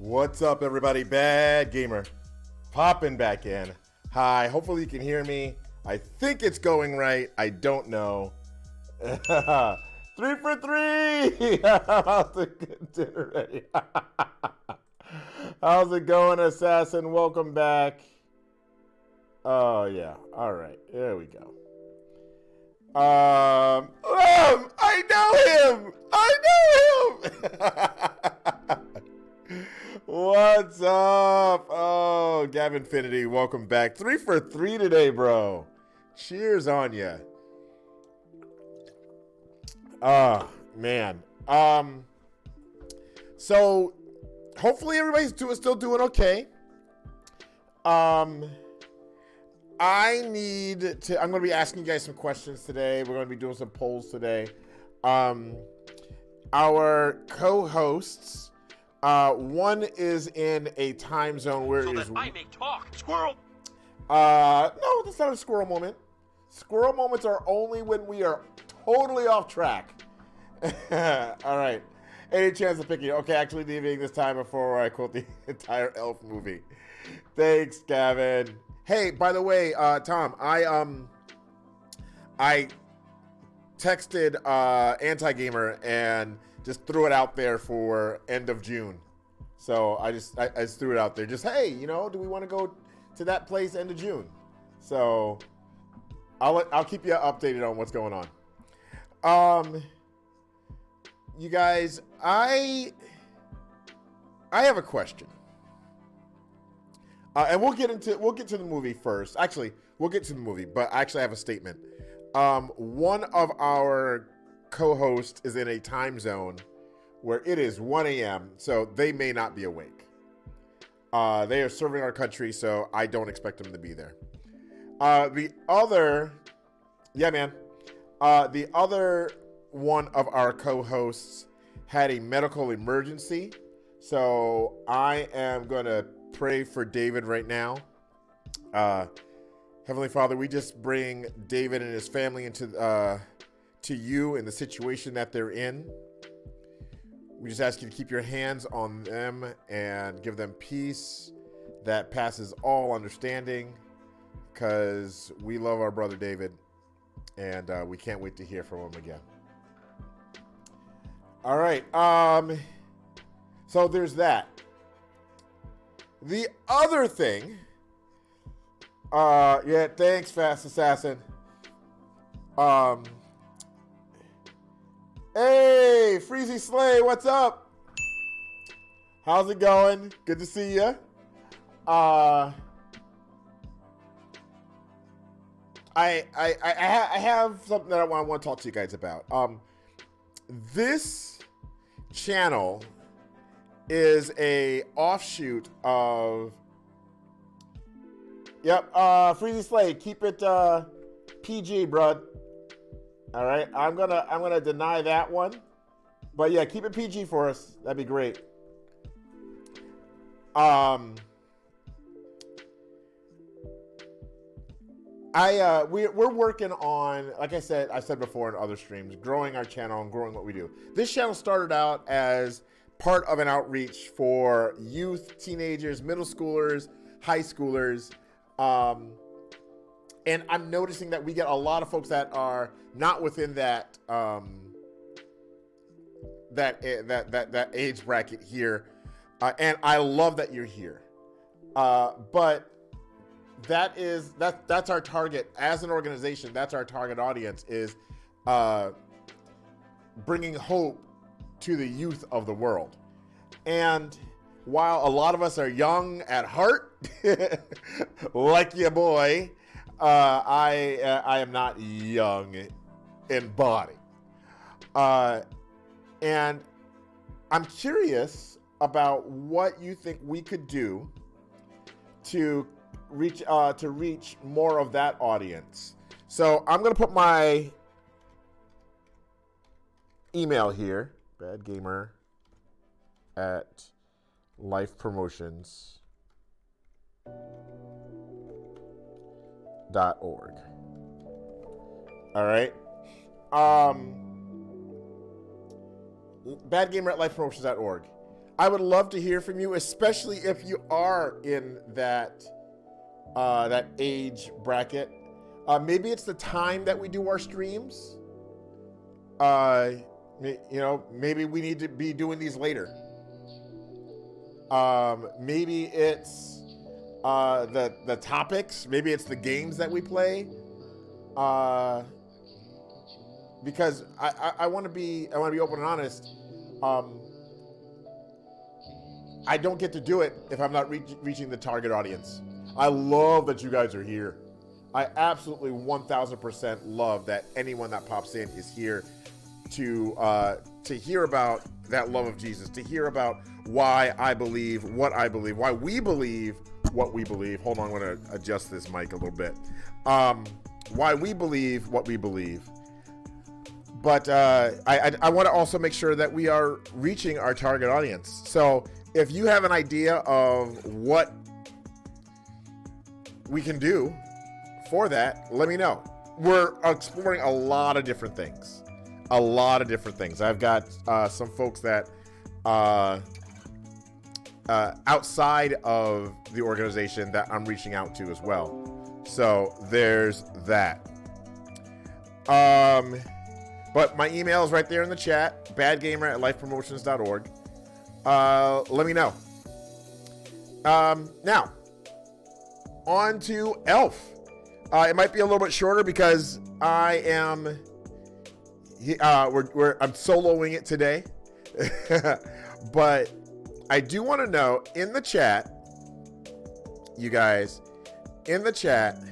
What's up, everybody? Bad Gamer popping back in. Hi, hopefully you can hear me. I think it's going right. I don't know. 3 for 3. How's it dinner ready? How's it going, Assassin? Welcome back. Oh yeah. All right. There we go. I know him. What's up? Oh, Gavinfinity, welcome back. 3 for 3 today, bro. Cheers on ya. Man. So hopefully everybody's still doing okay. I'm going to be asking you guys some questions today. We're going to be doing some polls today. Our co-hosts, one is in a time zone where so that I may talk. Squirrel. No, that's not a squirrel moment. Squirrel moments are only when we are totally off track. All right. Any chance of picking? Okay, actually leaving this time before I quote the entire Elf movie. Thanks, Gavin. Hey, by the way, Tom, I texted Anti-Gamer and just threw it out there for end of June. So I just threw it out there. Just, hey, do we want to go to that place end of June? So I'll keep you updated on what's going on. You guys, I have a question. And we'll get to the movie first. Actually, we'll get to the movie, but I actually have a statement. One of our co-hosts is in a time zone where it is 1 a.m., so they may not be awake. They are serving our country, so I don't expect them to be there. The other one of our co-hosts had a medical emergency, so I am going to pray for David right now. Heavenly Father, we just bring David and his family into to you in the situation that they're in. We just ask you to keep your hands on them and give them peace that passes all understanding, because we love our brother David, and we can't wait to hear from him again. All right. So there's that. The other thing, thanks, Fast Assassin. Hey, Freezy Slay, what's up? How's it going? Good to see you. I have something that I want to talk to you guys about. This channel is a offshoot of. Yep, Freezy Slay, keep it PG, brud. All right, I'm gonna deny that one, but yeah, keep it PG for us. That'd be great. We're working on, like I said before in other streams, growing our channel and growing what we do. This channel started out as part of an outreach for youth, teenagers, middle schoolers, high schoolers. And I'm noticing that we get a lot of folks that are not within that that age bracket here, and I love that you're here. But that's our target as an organization. That's our target audience, is bringing hope to the youth of the world. And while a lot of us are young at heart, like your boy, I am not young in body. And I'm curious about what you think we could do to reach more of that audience. So I'm gonna put my email here, badgamer@lifepromotions.org. All right. badgamer@lifepromotions.org. I would love to hear from you, especially if you are in that age bracket. Maybe it's the time that we do our streams. Maybe we need to be doing these later. Maybe it's the topics. Maybe it's the games that we play. Because I want to be open and honest. I don't get to do it if I'm not reaching the target audience. I love that you guys are here. I absolutely 1000% love that anyone that pops in is here to hear about that love of Jesus, to hear about why I believe what I believe, why we believe what we believe. Hold on, I'm going to adjust this mic a little bit. Why we believe what we believe. But I want to also make sure that we are reaching our target audience. So if you have an idea of what we can do for that, let me know. We're exploring a lot of different things. I've got some folks that outside of the organization that I'm reaching out to as well. So there's that. But my email is right there in the chat, badgamer@lifepromotions.org. Let me know. Now, on to Elf. It might be a little bit shorter because I am. I'm soloing it today, but I do want to know in the chat, you guys, in the chat,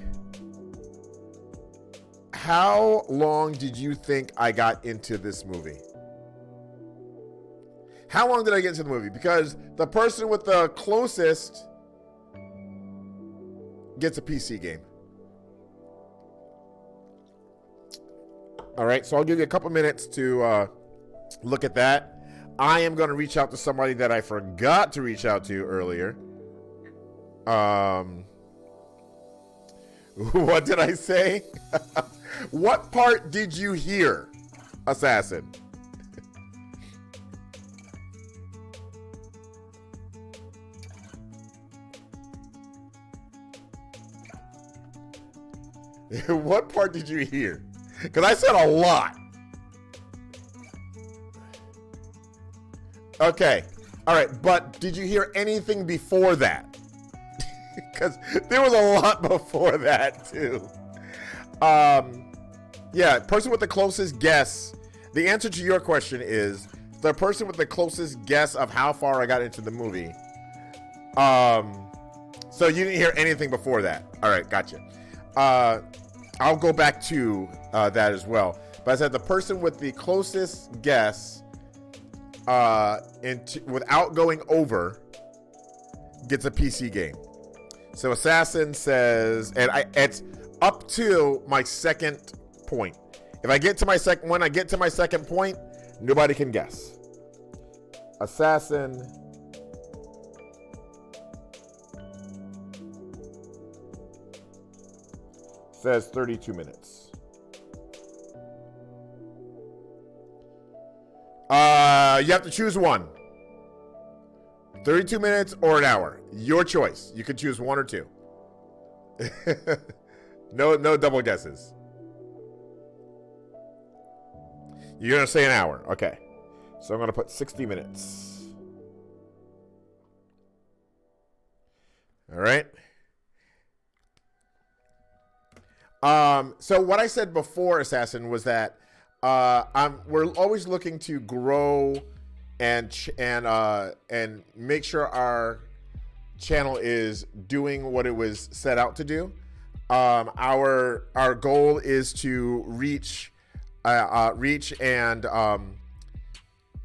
how long did you think I got into this movie? How long did I get into the movie? Because the person with the closest gets a PC game. All right, so I'll give you a couple minutes to look at that. I am going to reach out to somebody that I forgot to reach out to earlier. What did I say? What part did you hear, Assassin? What part did you hear? Because I said a lot. Okay. All right. But did you hear anything before that? Because there was a lot before that, too. Yeah. Person with the closest guess. The answer to your question is the person with the closest guess of how far I got into the movie. So you didn't hear anything before that. All right. Gotcha. I'll go back to that as well. But I said the person with the closest guess without going over gets a PC game. So Assassin says, and it's up to my second point. If I get to my when I get to my second point, nobody can guess. Assassin says 32 minutes. You have to choose one. 32 minutes or an hour. Your choice. You can choose one or two. No double guesses. You're going to say an hour. Okay. So I'm going to put 60 minutes. All right. So what I said before, Assassin, was that we're always looking to grow and make sure our channel is doing what it was set out to do. Our goal is to reach and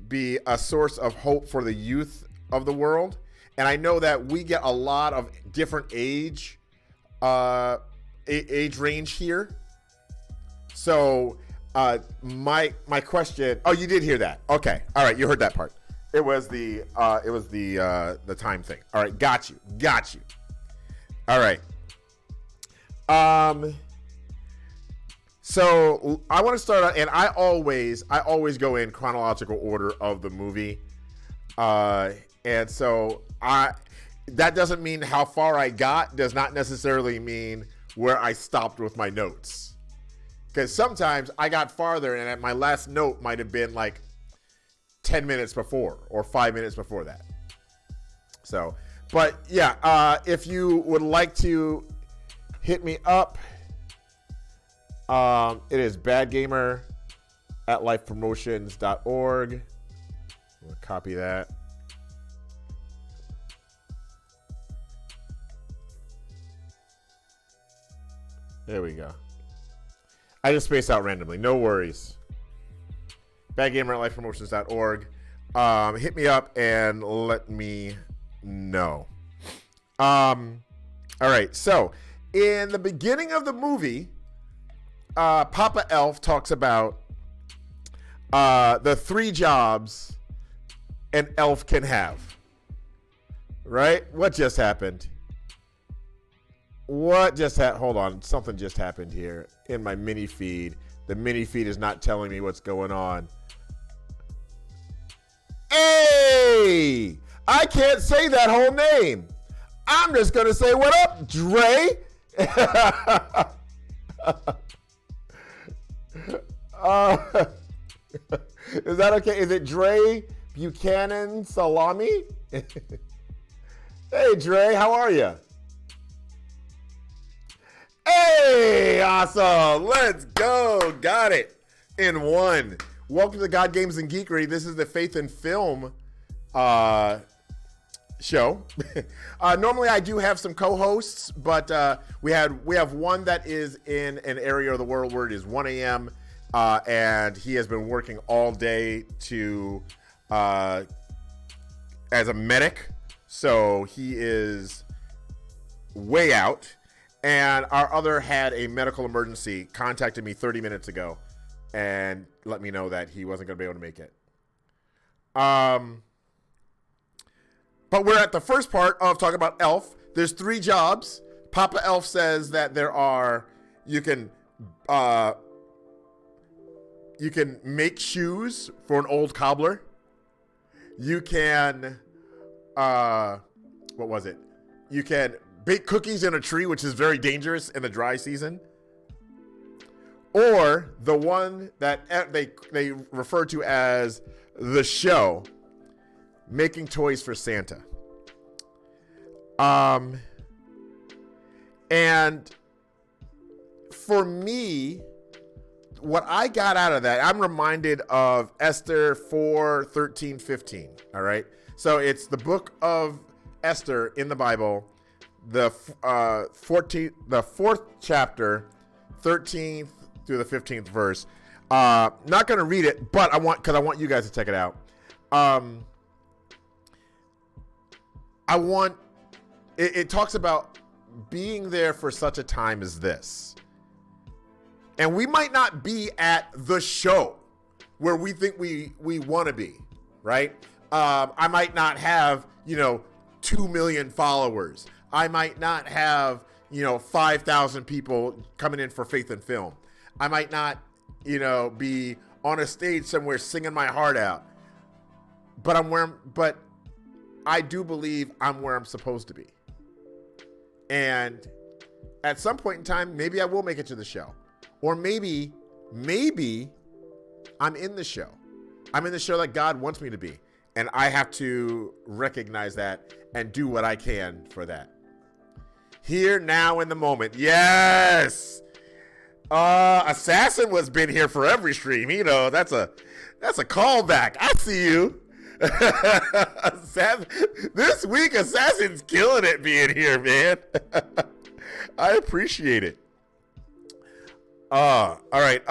be a source of hope for the youth of the world. And I know that we get a lot of different age range here. So my question. Oh, you did hear that. Okay. All right. You heard that part. It was the time thing. All right. Got you. All right. So I want to start out, and I always go in chronological order of the movie. And so that doesn't mean how far I got, does not necessarily mean where I stopped with my notes. Because sometimes I got farther and my last note might have been like 10 minutes before or 5 minutes before that. So, but yeah, if you would like to hit me up, it is badgamer@lifepromotions.org. I'm going to copy that. There we go. I just spaced out randomly. No worries. Badgamer@lifepromotions.org. Hit me up and let me know. All right. So, in the beginning of the movie, Papa Elf talks about the 3 jobs an elf can have. Right? What just happened? Hold on. Something just happened here in my mini feed. The mini feed is not telling me what's going on. Hey! I can't say that whole name. I'm just going to say, what up, Dre? Is that okay? Is it Dre Buchanan Salami? Hey, Dre, how are you? Hey, awesome. Let's go. Got it in one. Welcome to God, Games, and Geekery. This is the Faith and Film show. Normally I do have some co-hosts, but we have one that is in an area of the world where it is 1 a.m. And he has been working all day to as a medic, so he is way out. And our other had a medical emergency, contacted me 30 minutes ago and let me know that he wasn't going to be able to make it. But we're at the first part of talking about Elf. There's 3 jobs. Papa Elf says that you can make shoes for an old cobbler. You can, You can bake cookies in a tree, which is very dangerous in the dry season. Or the one that they refer to as the show, making toys for Santa. And for me, what I got out of that, I'm reminded of Esther 4:13-15. All right. So it's the book of Esther in the Bible, the 4th chapter, 13th through the 15th verse. Not going to read it, but because I want you guys to check it out. It talks about being there for such a time as this. And we might not be at the show where we think we want to be, right? I might not have, 2 million followers. I might not have, 5,000 people coming in for Faith and Film. I might not, be on a stage somewhere singing my heart out. But I do believe I'm where I'm supposed to be. And at some point in time, maybe I will make it to the show. Or maybe I'm in the show. I'm in the show that God wants me to be. And I have to recognize that and do what I can for that. Here, now, in the moment. Yes! Assassin was been here for every stream. That's a callback. I see you. This week, Assassin's killing it being here, man. I appreciate it. All right.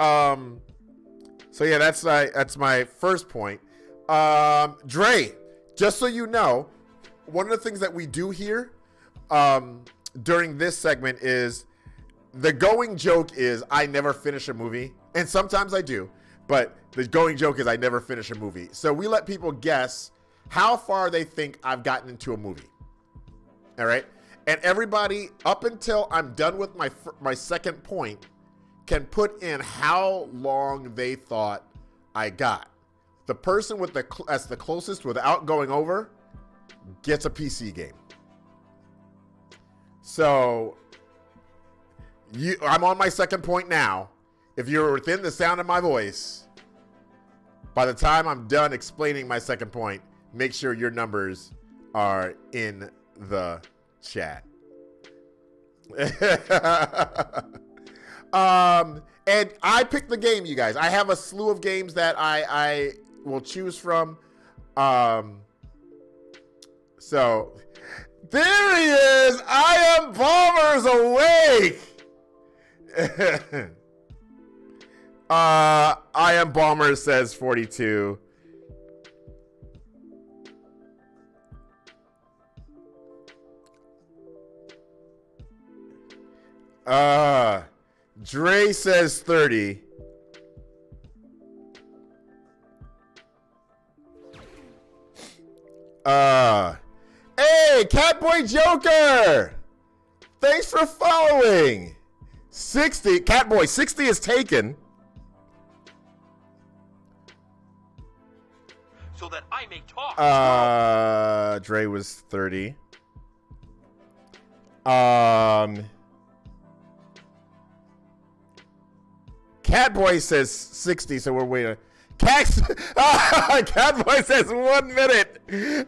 So yeah, that's my first point. Dre, just so you know, one of the things that we do here during this segment is the going joke is I never finish a movie, and sometimes I do, but the going joke is I never finish a movie. So we let people guess how far they think I've gotten into a movie. All right, and everybody up until I'm done with my second point can put in how long they thought I got. The person with that's the closest without going over gets a PC game. So I'm on my second point now. If you're within the sound of my voice, by the time I'm done explaining my second point, make sure your numbers are in the chat. And I picked the game, you guys. I have a slew of games that I will choose from. So there he is. I Am Bomber's awake. I Am Bomber says 42. Dre says 30. Hey, Catboy Joker! Thanks for following. 60, Catboy, 60 is taken. So that I may talk. Dre was 30. Catboy says 60, so we're waiting. Catboy says 1 minute.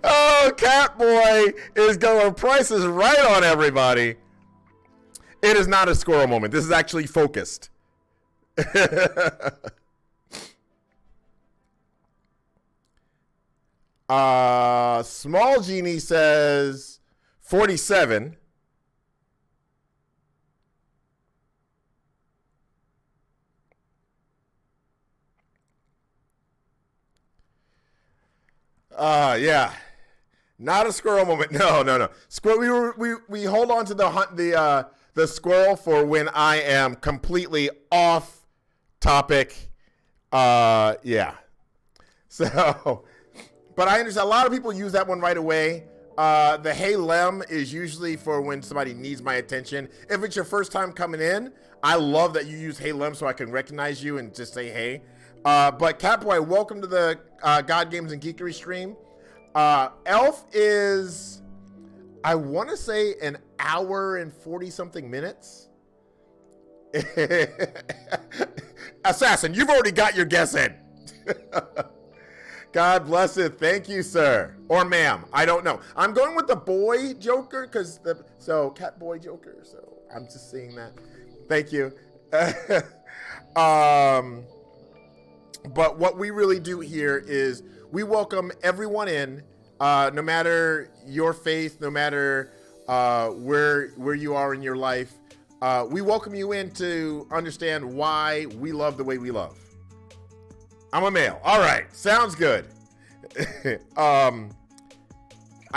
Oh, Catboy is going prices right on everybody. It is not a squirrel moment. This is actually focused. Small Genie says 47. Yeah. Not a squirrel moment. No. Squirrel. We hold on to the squirrel for when I am completely off topic. Yeah. So, but I understand a lot of people use that one right away. The Hey Lem is usually for when somebody needs my attention. If it's your first time coming in, I love that you use Hey Lem so I can recognize you and just say hey. But Catboy, welcome to the God Games and Geekery stream. Elf is, I want to say, an hour and 40-something minutes. Assassin, you've already got your guess in. God bless it. Thank you, sir. Or ma'am. I don't know. I'm going with the boy Joker because Catboy Joker. So I'm just seeing that. Thank you. But what we really do here is we welcome everyone in, no matter your faith, no matter where you are in your life. We welcome you in to understand why we love the way we love. I'm a male. All right, sounds good. I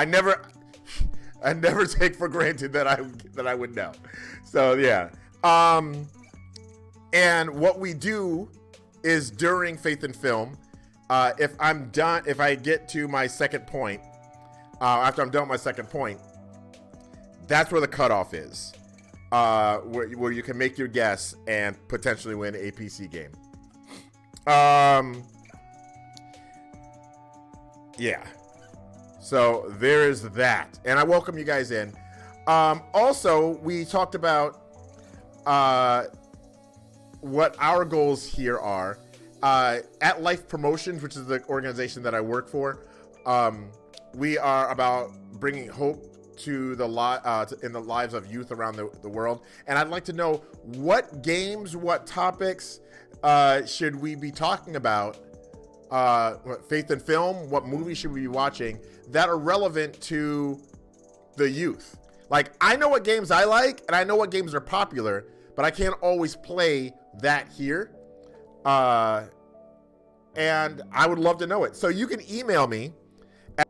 never take for granted that I would know. So yeah. And what we do is during Faith and Film, if I get to my second point, after I'm done with my second point, that's where the cutoff is, where you can make your guess and potentially win a PC game. Yeah. So there is that, and I welcome you guys in. Also, we talked about what our goals here are. At Life Promotions, which is the organization that I work for, we are about bringing hope to in the lives of youth around the world. And I'd like to know what games, what topics should we be talking about? Faith and Film, what movies should we be watching that are relevant to the youth? Like, I know what games I like, and I know what games are popular, but I can't always play that here. And I would love to know it. So you can email me at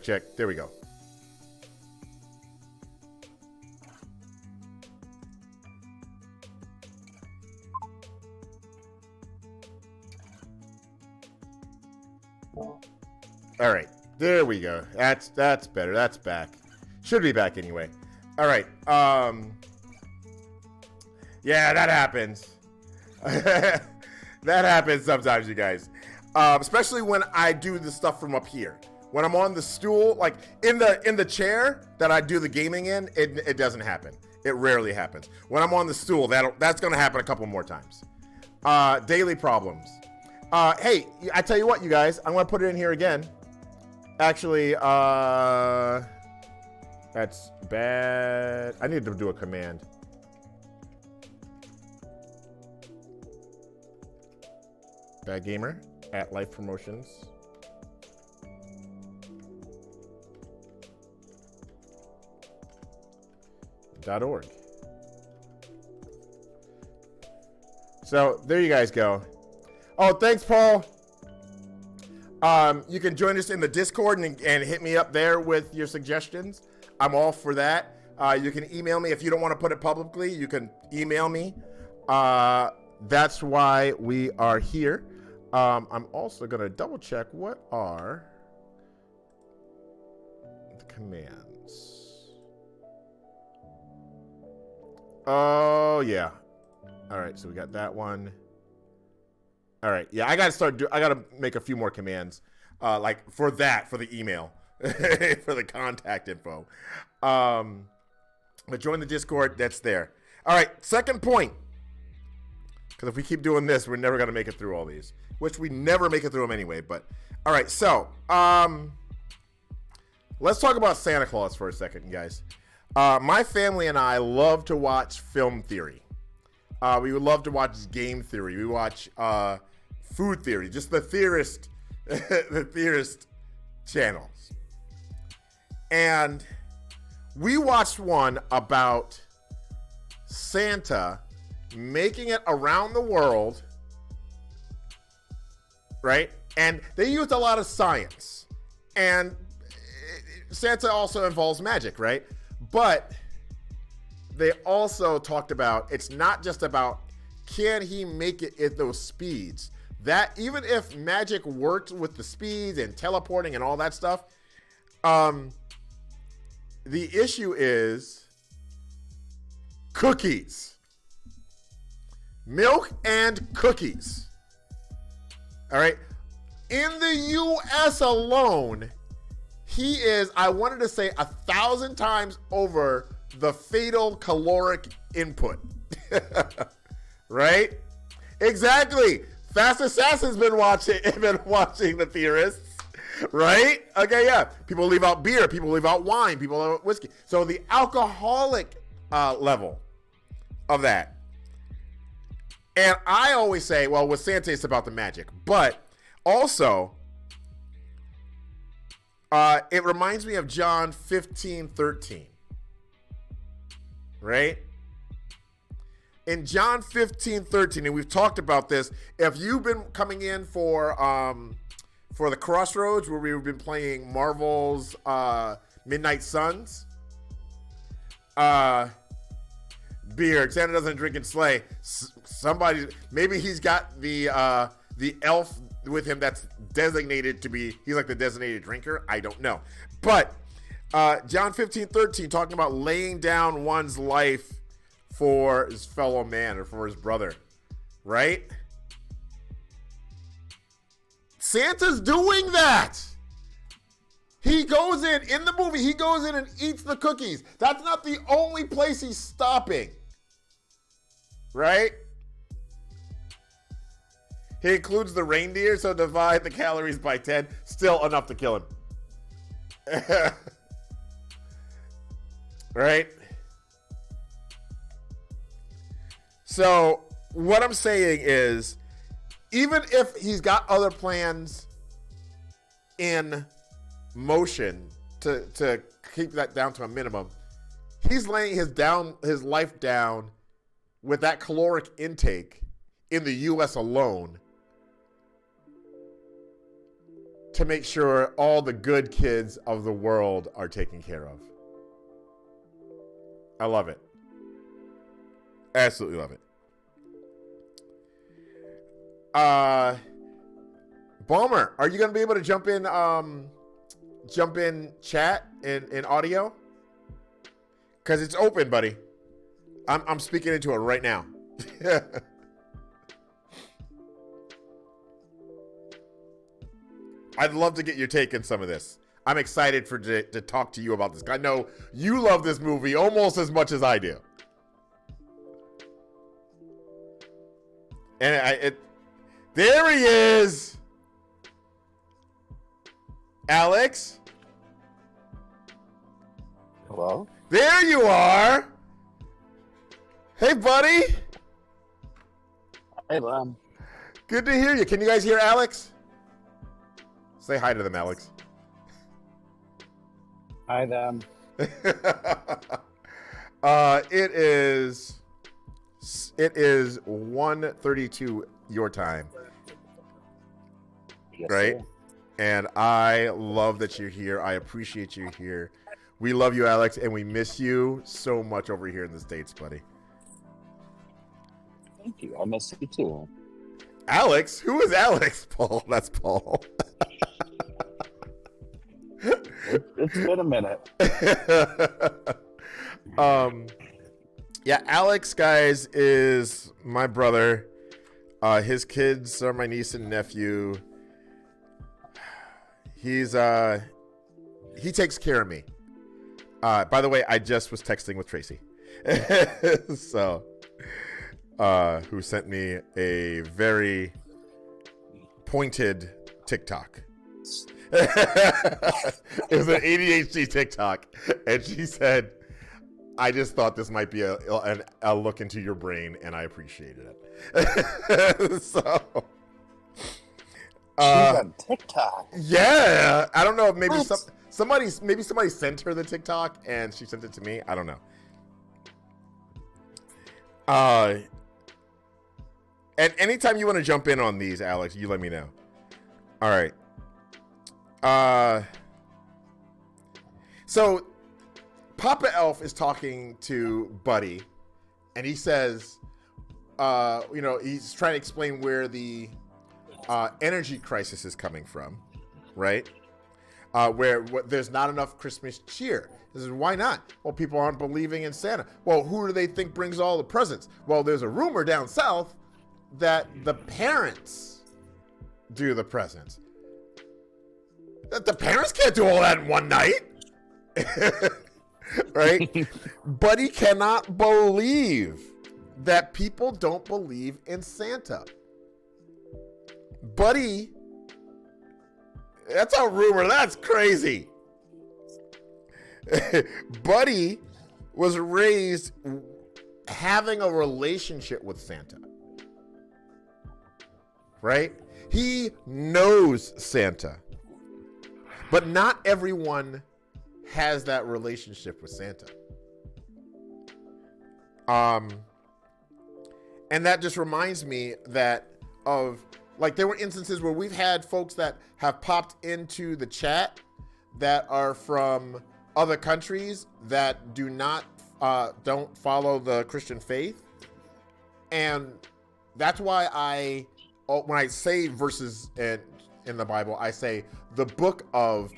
check. There we go. All right, there we go. That's better. That's back. Should be back anyway. All right. Yeah, that happens. That happens sometimes, you guys. Especially when I do the stuff from up here. When I'm on the stool, like in the chair that I do the gaming in, it doesn't happen. It rarely happens. When I'm on the stool, that's going to happen a couple more times. Daily problems. Hey, I tell you what, you guys, I'm going to put it in here again. Actually, that's bad. I need to do a command. Bad Gamer at Life Promotions. .org. So there you guys go. Oh, thanks, Paul. You can join us in the Discord and hit me up there with your suggestions. I'm all for that. You can email me if you don't want to put it publicly. You can email me. That's why we are here. I'm also going to double check what are the commands. Oh, yeah. All right, so we got that one. All right, yeah, I got to make a few more commands, like for the email, for the contact info. But join the Discord, that's there. All right, second point. Because if we keep doing this, we're never going to make it through all these. Which we never make it through them anyway. But, all right, so let's talk about Santa Claus for a second, guys. My family and I love to watch film theory. We would love to watch game theory. We watch food theory, just the theorist channels. And we watched one about Santa making it around the world, right? And they used a lot of science. And Santa also involves magic, right? But they also talked about it's not just about can he make it at those speeds. That even if magic worked with the speeds and teleporting and all that stuff, the issue is cookies. Milk and cookies. All right. In the U.S. alone, he is, I wanted to say 1,000 times over the fatal caloric input. Right? Exactly. Fast Assassin's been watching the theorists. Right? Okay, yeah. People leave out beer. People leave out wine. People leave out whiskey. So the alcoholic level of that. And I always say, well, with Santa, it's about the magic. But also, it reminds me of John 15:13. Right? In John 15:13, and we've talked about this, if you've been coming in for the Crossroads, where we've been playing Marvel's Midnight Suns, beer, Santa doesn't drink and slay. Somebody, maybe he's got the elf with him that's designated to be, he's like the designated drinker. I don't know. But John 15:13, talking about laying down one's life for his fellow man or for his brother, right? Santa's doing that. He goes in the movie, he goes in and eats the cookies. That's not the only place he's stopping, right? He includes the reindeer, so divide the calories by 10. Still enough to kill him. Right? So what I'm saying is, even if he's got other plans in motion to keep that down to a minimum, he's laying his life down with that caloric intake in the U.S. alone to make sure all the good kids of the world are taken care of. I love it. Absolutely love it. Balmer, are you going to be able to jump in chat in audio? Because it's open, buddy. I'm speaking into it right now. I'd love to get your take on some of this. I'm excited to talk to you about this. I know you love this movie almost as much as I do. And there he is. Alex? Hello? There you are. Hey, buddy. Hey, Lem. Good to hear you. Can you guys hear Alex? Say hi to them, Alex. Hi, them. It is 1:32 your time, Yes, right? sir. And I love that you're here. I appreciate you here. We love you, Alex, and we miss you so much over here in the States, buddy. Thank you. I miss you too. Alex? Who is Alex? Paul. That's Paul. It's been a minute. Yeah, Alex, guys, is my brother. His kids are my niece and nephew. He takes care of me. By the way, I just was texting with Tracy. So, who sent me a very pointed TikTok. It was an ADHD TikTok, and she said, I just thought this might be a look into your brain, and I appreciated it. So, She's on TikTok. yeah, I don't know if maybe What? somebody sent her the TikTok and she sent it to me. I don't know. And anytime you want to jump in on these, Alex, you let me know. All right. So Papa Elf is talking to Buddy, and he says, he's trying to explain where the energy crisis is coming from, right? Where there's not enough Christmas cheer. This is why not? Well, people aren't believing in Santa. Well, who do they think brings all the presents? Well, there's a rumor down south that the parents do the presents. That the parents can't do all that in one night. Right? Buddy cannot believe that people don't believe in Santa. Buddy, that's a rumor. That's crazy. Buddy was raised having a relationship with Santa. Right? He knows Santa. But not everyone has that relationship with Santa. And that just reminds me that there were instances where we've had folks that have popped into the chat that are from other countries that don't follow the Christian faith. And that's why when I say verses in the Bible, I say the book of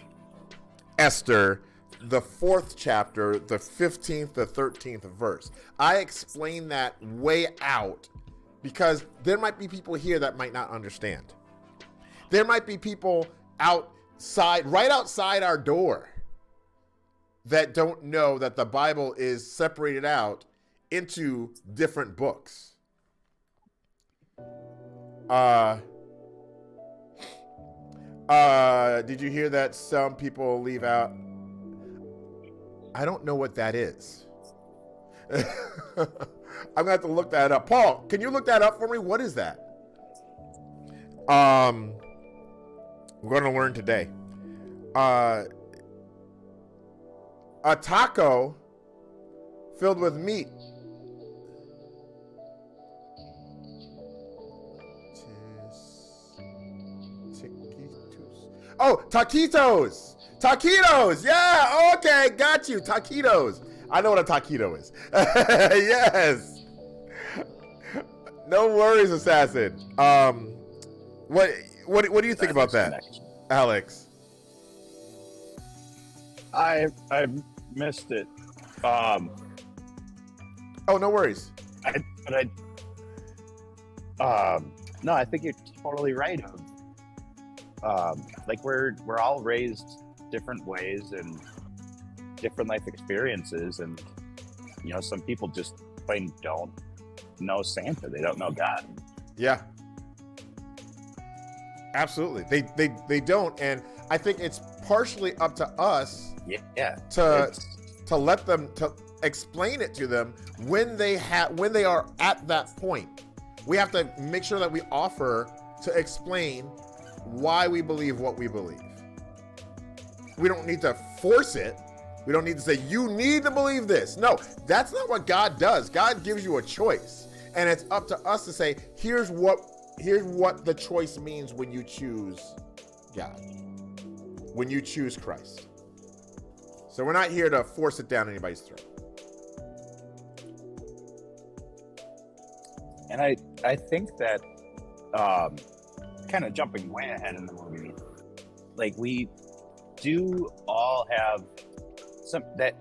Esther, the 4th chapter, the 15th, the 13th verse. I explain that way out because there might be people here that might not understand. There might be people right outside our door that don't know that the Bible is separated out into different books. Did you hear that some people leave out? I don't know what that is. I'm gonna have to look that up. Paul, can you look that up for me? What is that? We're gonna learn today. A taco filled with meat. Oh, taquitos. Taquitos. Yeah. Okay. Got you. Taquitos. I know what a taquito is. Yes. No worries, Assassin. What do you think about that, Alex? I missed it. Oh, no worries. No, I think you're totally right. We're all raised different ways and different life experiences, and some people just plain don't know Santa. They don't know God. Yeah, absolutely. They don't, and I think it's partially up to us. Yeah. To let them to explain it to them when they are at that point. We have to make sure that we offer to explain why we believe what we believe. We don't need to force it. We don't need to say, you need to believe this. No, that's not what God does. God gives you a choice. And it's up to us to say, here's what the choice means when you choose God, when you choose Christ. So we're not here to force it down anybody's throat. And I think that kind of jumping way ahead in the movie, we do all have some that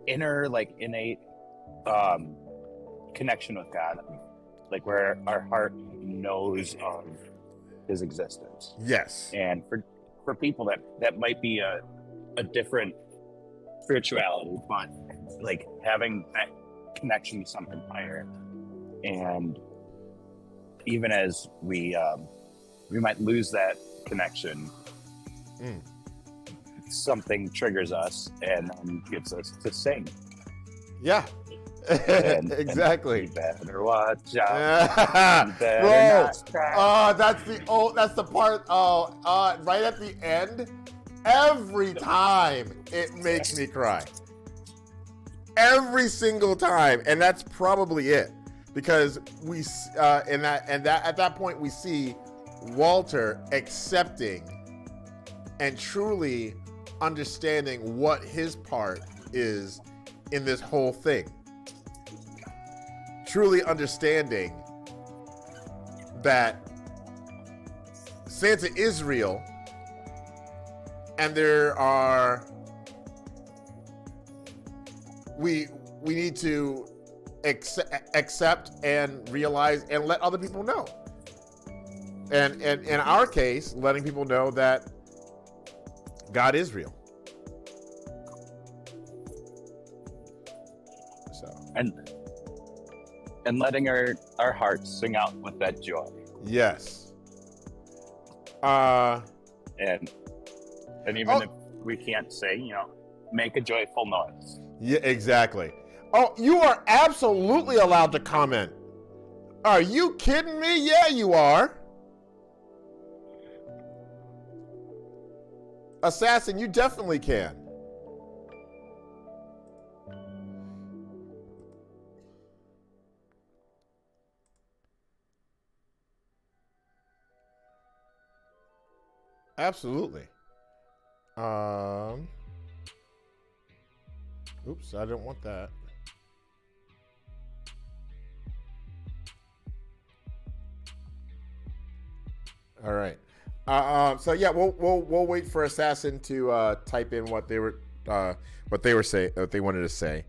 inner innate connection with God, where our heart knows of his existence. Yes. And for people that might be a different spirituality, but like having that connection to something higher. And even as we might lose that connection, something triggers us and then gets us to sing. Yeah. Exactly. You better watch out. You better not cry. Oh, that's the part. Right at the end, every time it makes me cry. Every single time, and that's probably it, because we at that point we see Walter accepting and truly understanding what his part is in this whole thing. Truly understanding that Santa is real, and we need to accept and realize and let other people know. And in our case, letting people know that God is real. So and letting our hearts sing out with that joy. Yes. And even if we can't say, make a joyful noise. Yeah, exactly. Oh, you are absolutely allowed to comment. Are you kidding me? Yeah, you are. Assassin, you definitely can. Absolutely. Oops, I didn't want that. All right. So yeah, we'll wait for Assassin to type in what they wanted to say.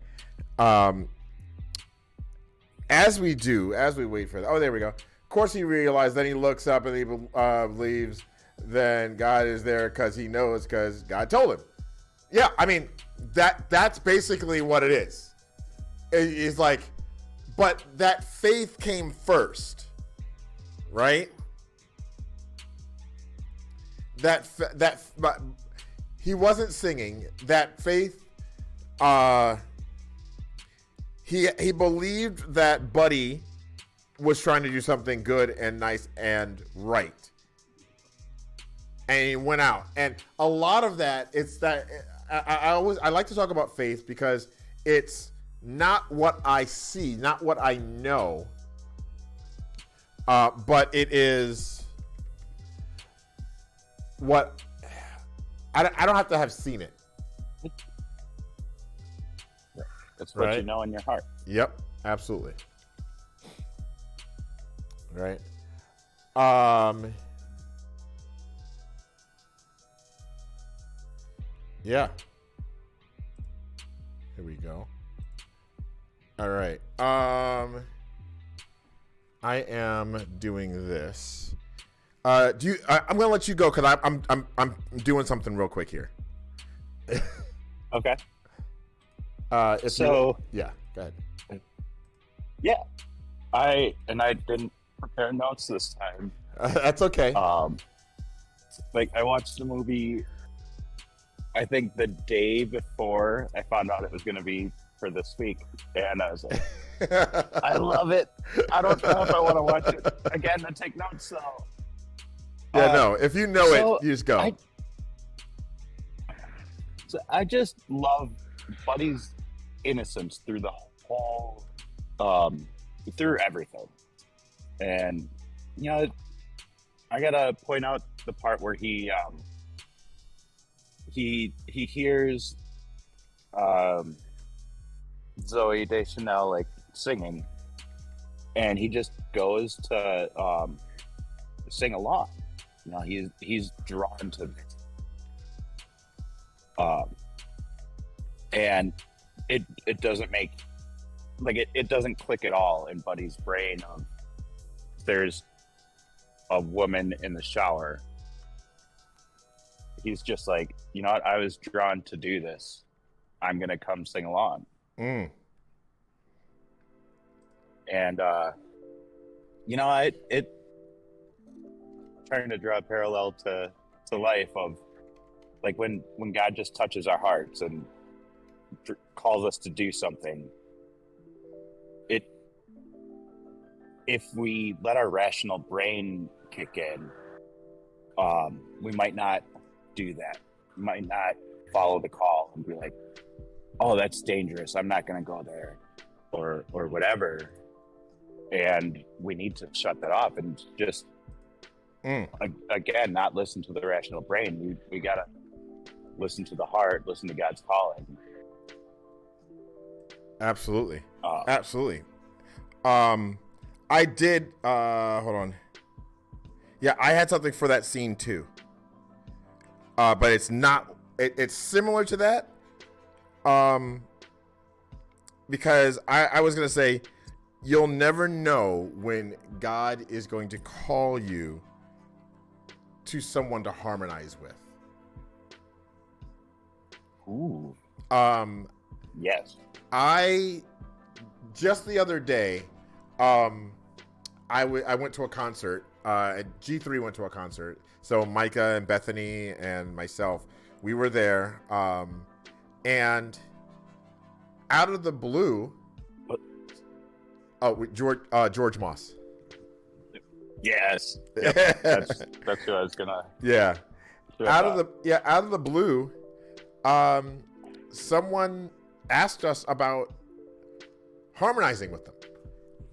As we wait for that. Oh, there we go. Of course, he realized. Then he looks up and he believes. Then God is there because he knows, because God told him. Yeah, I mean that's basically what it is. It's like, but that faith came first, right? But he wasn't singing. That faith, he believed that Buddy was trying to do something good and nice and right. And he went out. And a lot of that, it's that I like to talk about faith because it's not what I see, not what I know, but it is what I don't have to have seen it. That's what you know in your heart. Yep, absolutely. Right. Yeah. Here we go. All right. I am doing this. I'm gonna let you go because I'm doing something real quick here. Okay. Yeah, go ahead. Yeah, I didn't prepare notes this time. That's okay. Like I watched the movie. I think the day before I found out it was going to be for this week, and I was like, I love it. I don't know if I want to watch it again and take notes though. Yeah, no. If you know it, you just go. I just love Buddy's innocence through the whole, through everything, and I gotta point out the part where he hears Zoe Deschanel like singing, and he just goes to sing along. He's drawn to and it doesn't make it doesn't click at all in Buddy's brain of there's a woman in the shower. He's just like, you know what, I was drawn to do this, I'm gonna come sing along. Mm. And it trying to draw a parallel to life of like when God just touches our hearts and calls us to do something. If we let our rational brain kick in, we might not do that. We might not follow the call and be like, "Oh, that's dangerous. I'm not going to go there," or whatever. And we need to shut that off and just again not listen to the rational brain. We gotta listen to the heart, listen to God's calling. Absolutely. Absolutely. I did hold on. Yeah, I had something for that scene too. But it's not it's similar to that. Because I was gonna say you'll never know when God is going to call you to someone to harmonize with. Ooh. Yes. I just the other day, I went to a concert. G3 went to a concert. So Micah and Bethany and myself, we were there. And out of the blue, George Moss. Yes. Yep. That's who I was gonna. Yeah. Out of the blue, someone asked us about harmonizing with them,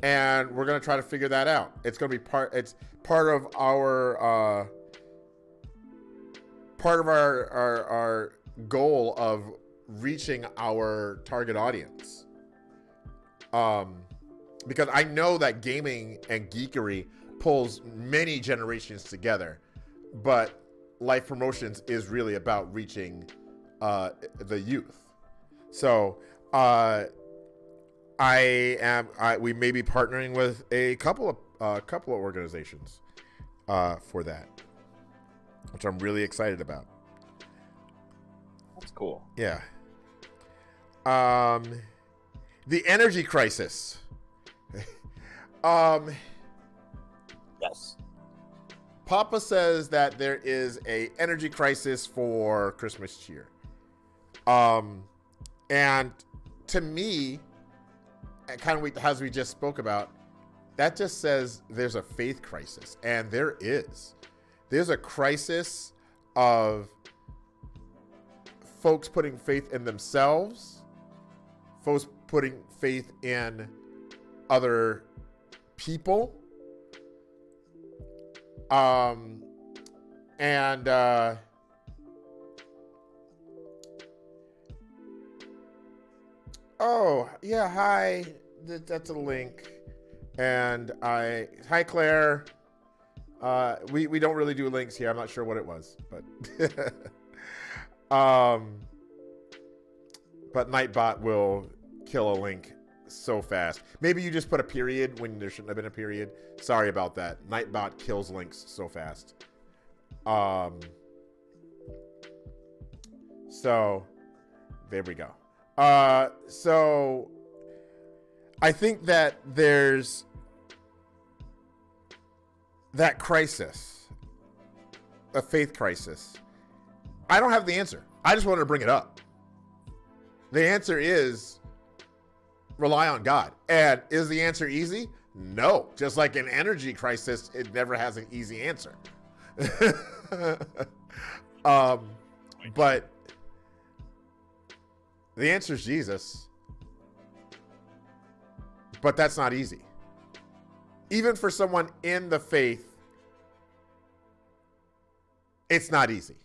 and we're gonna try to figure that out. It's gonna be part of our goal of reaching our target audience. Because I know that gaming and geekery pulls many generations together, but Life Promotions is really about reaching the youth. So we may be partnering with a couple of organizations for that, which I'm really excited about. That's cool. Yeah. The energy crisis. Yes. Papa says that there is a energy crisis for Christmas cheer. And to me, kind of as we just spoke about, that just says there's a faith crisis. And there is. There's a crisis of folks putting faith in themselves, folks putting faith in other people. Oh yeah, hi. That's a link. And hi Claire. We don't really do links here. I'm not sure what it was, but but Nightbot will kill a link so fast. Maybe you just put a period when there shouldn't have been a period. Sorry about that. Nightbot kills links so fast. So there we go. So I think that there's that crisis, a faith crisis. I don't have the answer. I just wanted to bring it up. The answer is rely on God. And is the answer easy? No. Just like an energy crisis, it never has an easy answer. But the answer is Jesus. But that's not easy. Even for someone in the faith, it's not easy.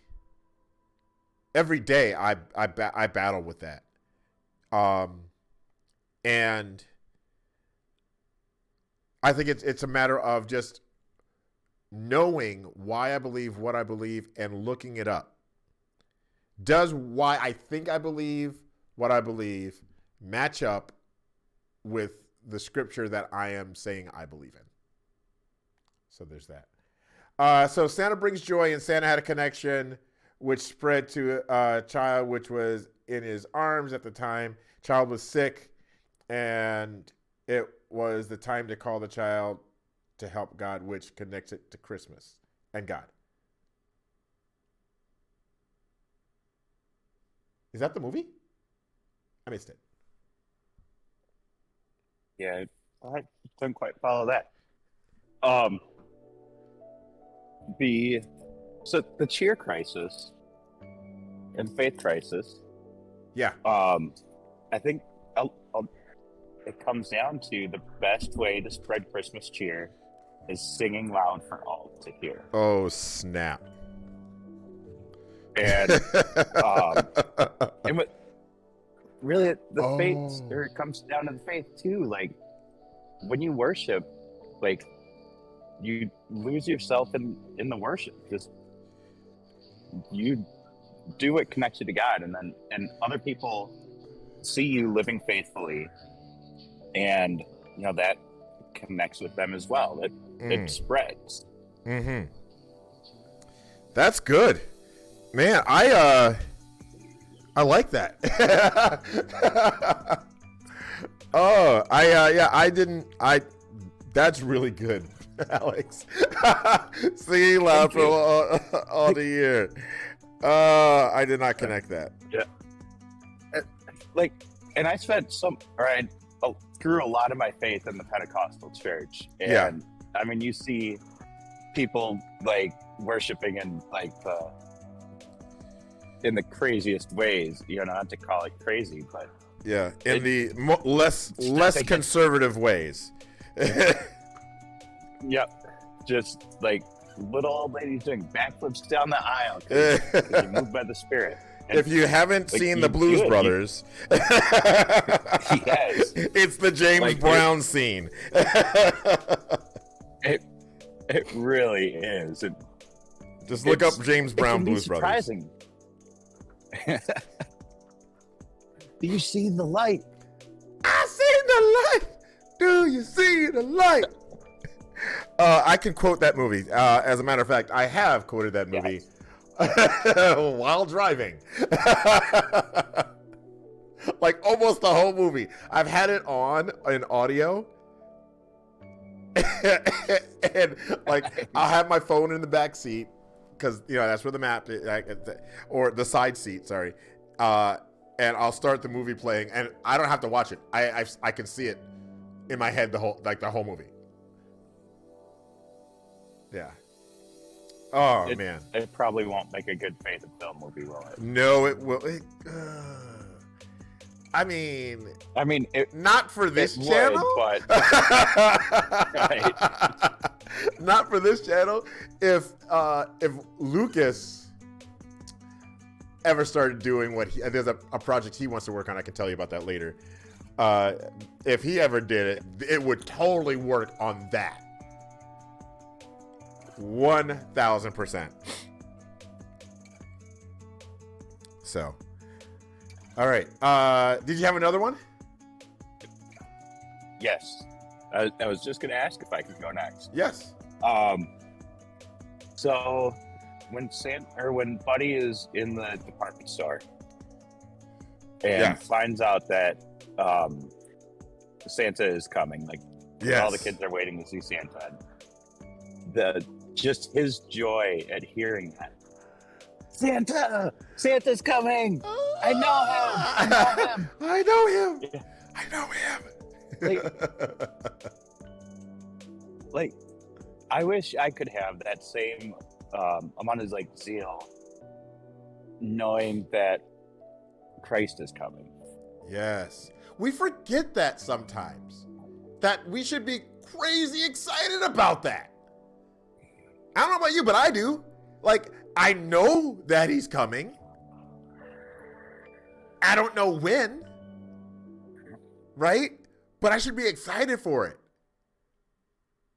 Every day I battle with that. And I think it's a matter of just knowing why I believe what I believe and looking it up. Does why I think I believe what I believe match up with the scripture that I am saying I believe in? So there's that. So Santa brings joy, and Santa had a connection which spread to a child which was in his arms at the time. Child was sick, and it was the time to call the child to help God, which connects it to Christmas and God. Is that the movie? I missed it. Yeah, I didn't quite follow that. The cheer crisis and faith crisis. Yeah. I think it comes down to the best way to spread Christmas cheer is singing loud for all to hear. Oh, snap. And really the faith, or it comes down to the faith too. Like when you worship, like you lose yourself in the worship. Just you do what connects you to God, and other people see you living faithfully, and that connects with them as well. It spreads. Mm-hmm. That's good, man. I like that. That's really good, Alex. Singing loud for all the year. I did not connect that. Yeah. And I spent I grew a lot of my faith in the Pentecostal church. And I mean, you see people like worshiping in in the craziest ways, not to call it crazy, but in the less conservative ways. Yep. Just like little old ladies doing backflips down the aisle because you move by the Spirit. And if you haven't seen the Blues Brothers, yes, it's the James Brown scene. It really is. Just look up James Brown Blues Brothers. Surprising. Do you see the light? I see the light. Do you see the light? I can quote that movie. As a matter of fact, I have quoted that movie while driving. Like almost the whole movie. I've had it on in audio. And like I'll have my phone in the back seat because that's where the map is, or the side seat, sorry. And I'll start the movie playing, and I don't have to watch it. I can see it in my head the whole movie. Yeah. Oh man. It probably won't make a good faith film movie, will it? No, it will. I mean, not for this channel. Would, but right. Not for this channel. If Lucas ever started doing there's a project he wants to work on. I can tell you about that later. If he ever did it, it would totally work on that. 1000%. So, all right. Did you have another one? Yes. I was just going to ask if I could go next. Yes. So when Buddy is in the department store and finds out that Santa is coming, all the kids are waiting to see Santa. Just his joy at hearing that. Santa's coming. I know him. I know him. Yeah. I know him. I wish I could have that same amount of zeal, knowing that Christ is coming. Yes, we forget that sometimes. That we should be crazy excited about that. I don't know about you, but I do. I know that he's coming. I don't know when, right? But I should be excited for it.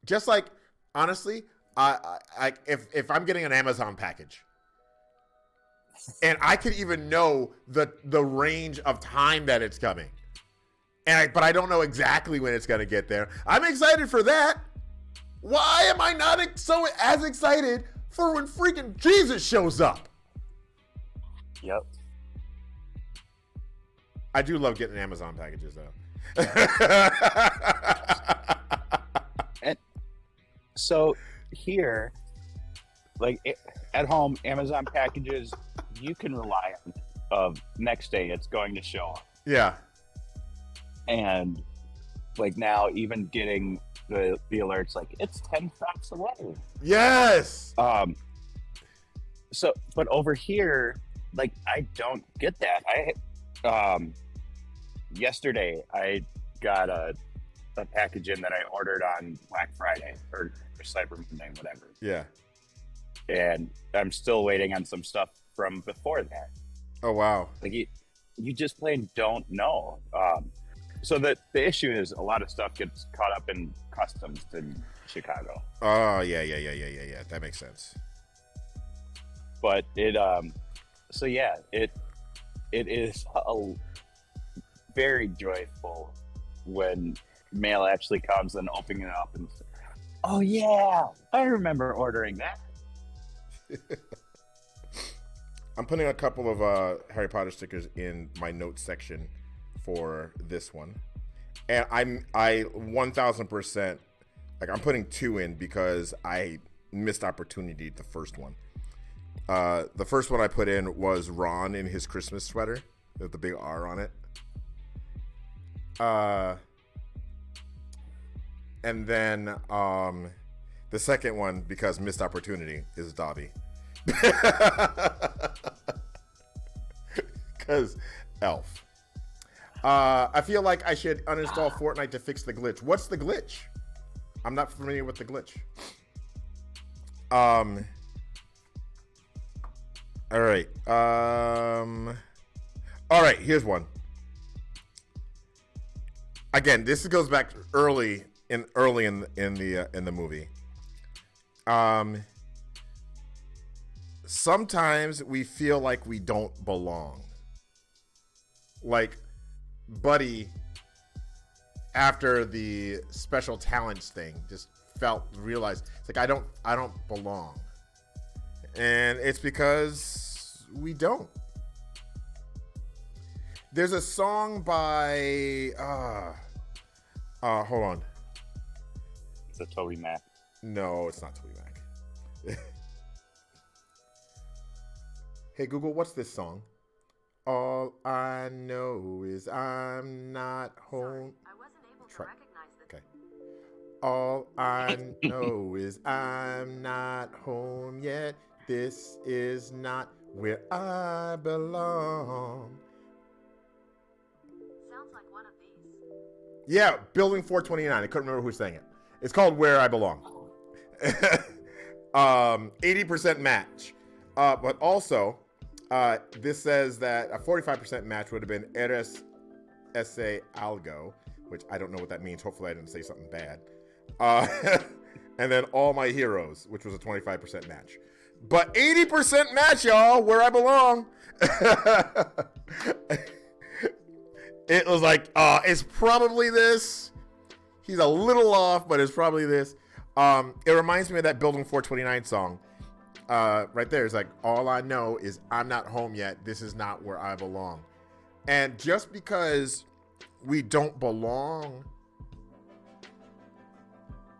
Just like, honestly, if I'm getting an Amazon package, and I could even know the range of time that it's coming, but I don't know exactly when it's going to get there, I'm excited for that. Why am I not as excited for when freaking Jesus shows up? Yep. I do love getting Amazon packages though. And so here, like at home, Amazon packages, you can rely on. Of next day, it's going to show up. Yeah. And like now, even getting the alerts, like it's 10 stops away. Yes. So, but over here, like I don't get that. Yesterday I got a package in that I ordered on Black Friday or Cyber Monday, whatever. Yeah. And I'm still waiting on some stuff from before that. Oh wow. Like you just plain don't know. So the issue is a lot of stuff gets caught up in customs in Chicago. Oh yeah. That makes sense. But it so yeah, it is very joyful when mail actually comes and opening it up and oh yeah, I remember ordering that. I'm putting a couple of Harry Potter stickers in my notes section for this one, and I 1000% like I'm putting 2 in because I missed opportunity the first one. The first one I put in was Ron in his Christmas sweater with the big R on it. And then the second one, because missed opportunity, is Dobby. Because Elf. I feel like I should uninstall Fortnite to fix the glitch. What's the glitch? I'm not familiar with the glitch. All right. All right. Here's one. Again, this goes back early in the movie. Sometimes we feel like we don't belong. Like Buddy, after the special talents thing, just realized it's like I don't belong, and it's because we don't. There's a song by hold on. It's a Toby Mac. No, it's not Toby Mac. Hey Google, what's this song? All I know is I'm not home. I wasn't able to recognize the... Okay. All I know is I'm not home yet. This is not where I belong. Sounds like one of these. Yeah, Building 429. I couldn't remember who sang it. It's called Where I Belong. 80% match. But also, this says that a 45% match would have been Eres Ese Algo, which I don't know what that means. Hopefully I didn't say something bad. And then All My Heroes, which was a 25% match. But 80% match, y'all, Where I Belong. It was like, it's probably this. He's a little off, but it's probably this. It reminds me of that Building 429 song. Right there, it's like, all I know is I'm not home yet. This is not where I belong. And just because we don't belong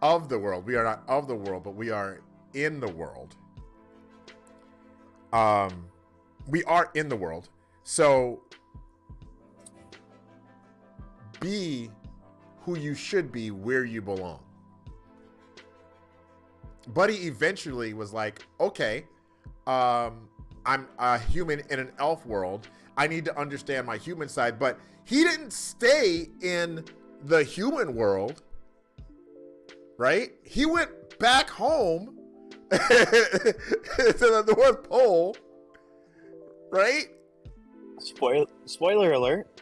of the world, we are not of the world, but we are in the world. We are in the world. So be who you should be, where you belong. Buddy eventually was like, okay, I'm a human in an elf world. I need to understand my human side. But he didn't stay in the human world, right? He went back home to the North Pole, right? Spoiler alert.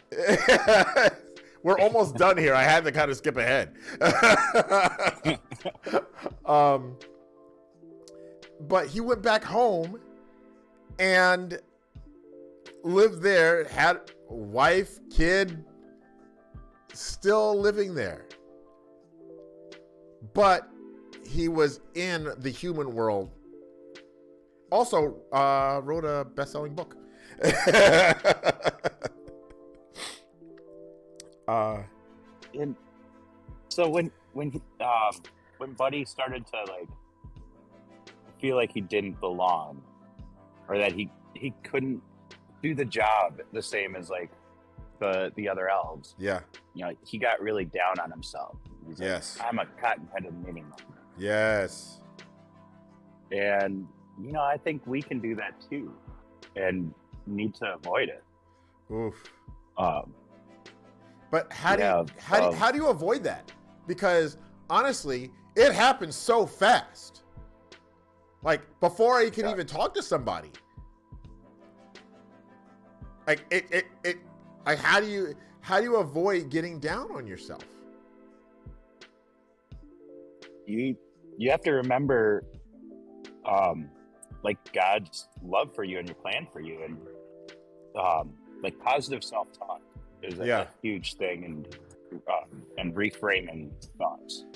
We're almost done here. I had to kind of skip ahead. But he went back home and lived there, had a wife, kid, still living there. But he was in the human world. Also, wrote a best-selling book. And so when Buddy started to like feel like he didn't belong, or that he couldn't do the job the same as like the other elves, Yeah. you know, he got really down on himself. He's like, Yes. I'm a cotton-headed minimum. Yes. And you know, I think we can do that too, and need to avoid it. Oof. But how do you avoid that? Because honestly, it happens so fast. Like before I can even talk to somebody. Like it like how do you avoid getting down on yourself? You have to remember like God's love for you and your plan for you, and like positive self-talk is a huge thing, and reframing thoughts.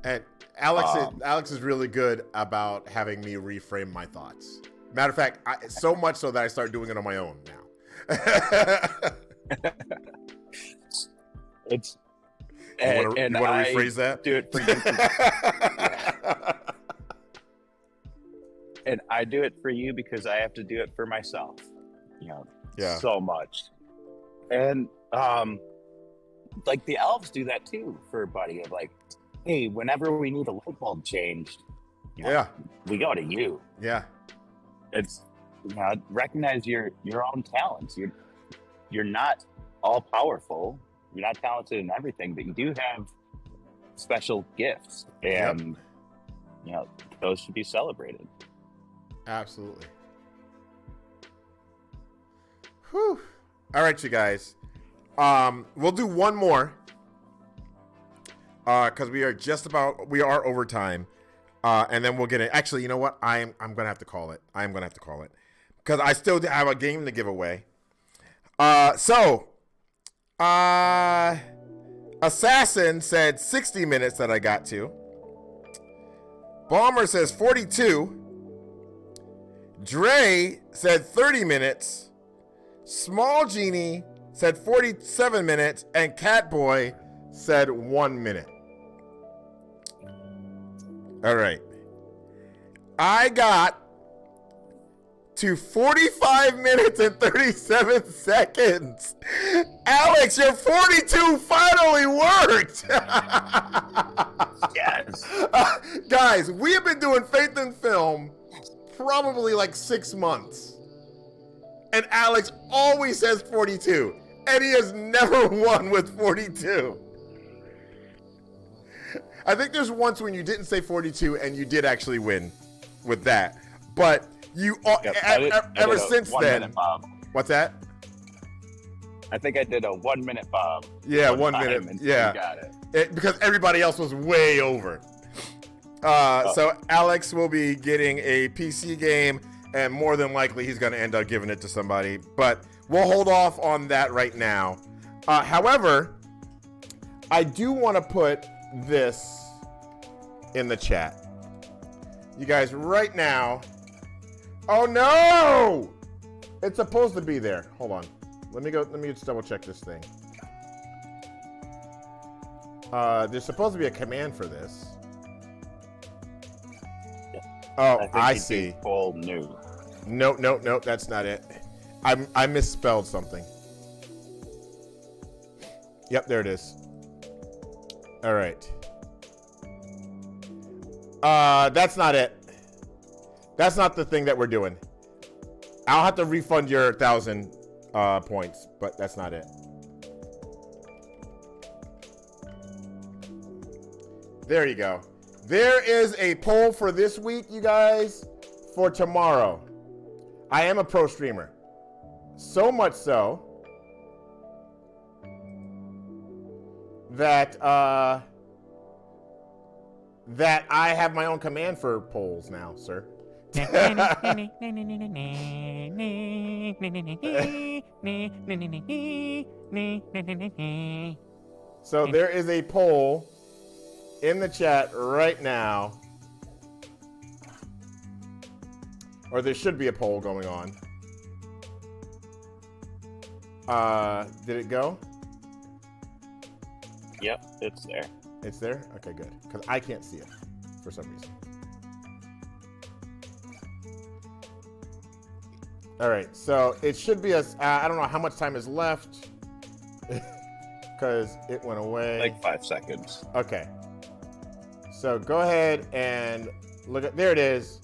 And Alex is really good about having me reframe my thoughts. Matter of fact, so much so that I start doing it on my own now. It's you want to rephrase that? Do it for you. And I do it for you because I have to do it for myself. You know, so much. And like the elves do that too for Buddy. Of like, hey, whenever we need a light bulb changed, you know, we go to you. Yeah. It's, you know, recognize your own talents. You're not all powerful. You're not talented in everything, but you do have special gifts, and you know, those should be celebrated. Absolutely. Whew. All right, you guys. We'll do one more. Because we are over time. And then we'll get it. Actually, you know what? I'm gonna have to call it. Because I still have a game to give away. Assassin said 60 minutes that I got to. Bomber says 42. Dre said 30 minutes. Small Genie said 47 minutes. And Catboy said 1 minute. All right. I got to 45 minutes and 37 seconds. Alex, your 42 finally worked. Yes. Guys, we have been doing Faith in Film probably like 6 months. And Alex always says 42. And he has never won with 42. I think there's once when you didn't say 42 and you did actually win with that. But you ever since then. What's that? I think I did a 1 minute Bob. Yeah, 1 minute. Yeah. You got it. Because everybody else was way over. So Alex will be getting a PC game, and more than likely he's going to end up giving it to somebody. But we'll hold off on that right now. However, I do want to put this in the chat. You guys, right now. Oh no! It's supposed to be there. Hold on. Let me just double check this thing. There's supposed to be a command for this. Oh, I see. Full new. No, that's not it. I misspelled something. Yep, there it is. All right. That's not it. That's not the thing that we're doing. I'll have to refund your 1,000 points, but that's not it. There you go. There is a poll for this week, you guys, for tomorrow. I am a pro streamer. So much so that that I have my own command for polls now, sir. So there is a poll in the chat right now, or there should be a poll going on. Did it go? Yep, it's there. It's there? Okay, good. Because I can't see it for some reason. All right, so it should be I don't know how much time is left because it went away. Like 5 seconds. Okay. So go ahead and look at, there it is.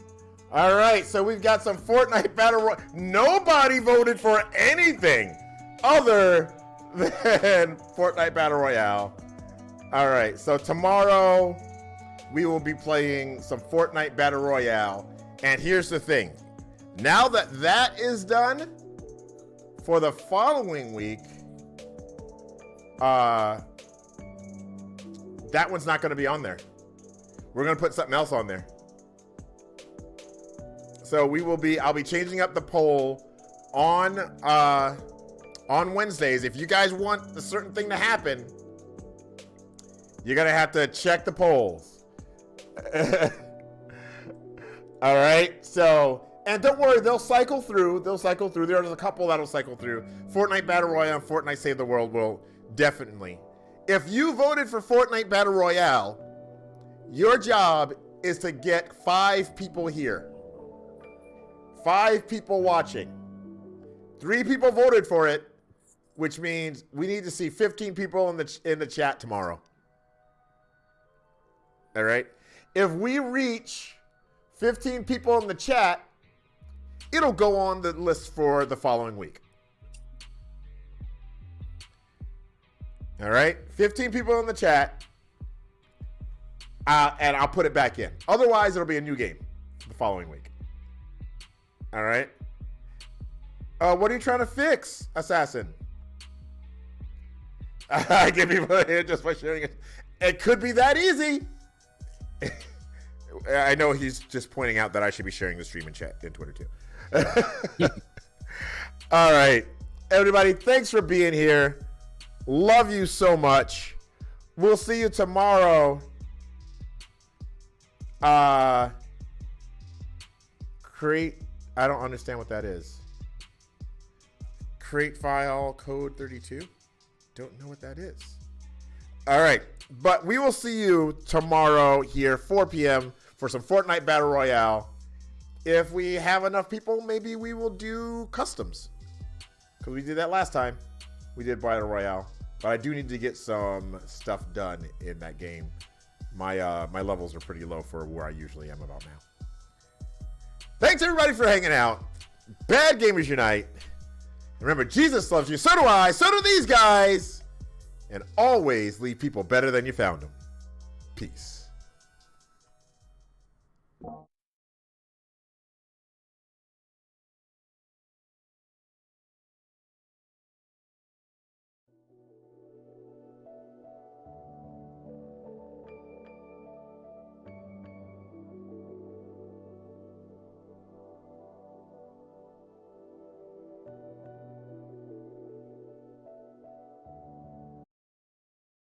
All right, so we've got some Fortnite Battle Royale. Nobody voted for anything other than Fortnite Battle Royale. All right, so tomorrow we will be playing some Fortnite Battle Royale. And here's the thing. Now that that is done, for the following week, that one's not going to be on there. We're going to put something else on there. So I'll be changing up the poll on Wednesdays. If you guys want a certain thing to happen, you're going to have to check the polls. All right. So, and don't worry, they'll cycle through. There's a couple that'll cycle through. Fortnite Battle Royale and Fortnite Save the World will definitely. If you voted for Fortnite Battle Royale, your job is to get 5 people here. 5 people watching. 3 people voted for it, which means we need to see 15 people in the chat tomorrow. All right? If we reach 15 people in the chat, it'll go on the list for the following week. All right? 15 people in the chat, and I'll put it back in. Otherwise, it'll be a new game the following week. All right? What are you trying to fix, Assassin? I give people a hint just by sharing it. It could be that easy. I know he's just pointing out that I should be sharing the stream in chat in Twitter too. All right, everybody, thanks for being here. Love you so much. We'll see you tomorrow. Create. I don't understand what that is. Create file code 32. Don't know what that is. All right, but we will see you tomorrow here, 4 p.m. for some Fortnite Battle Royale. If we have enough people, maybe we will do customs. Because we did that last time. We did Battle Royale. But I do need to get some stuff done in that game. My levels are pretty low for where I usually am about now. Thanks, everybody, for hanging out. Bad Gamers Unite. Remember, Jesus loves you. So do I. So do these guys. And always leave people better than you found them. Peace.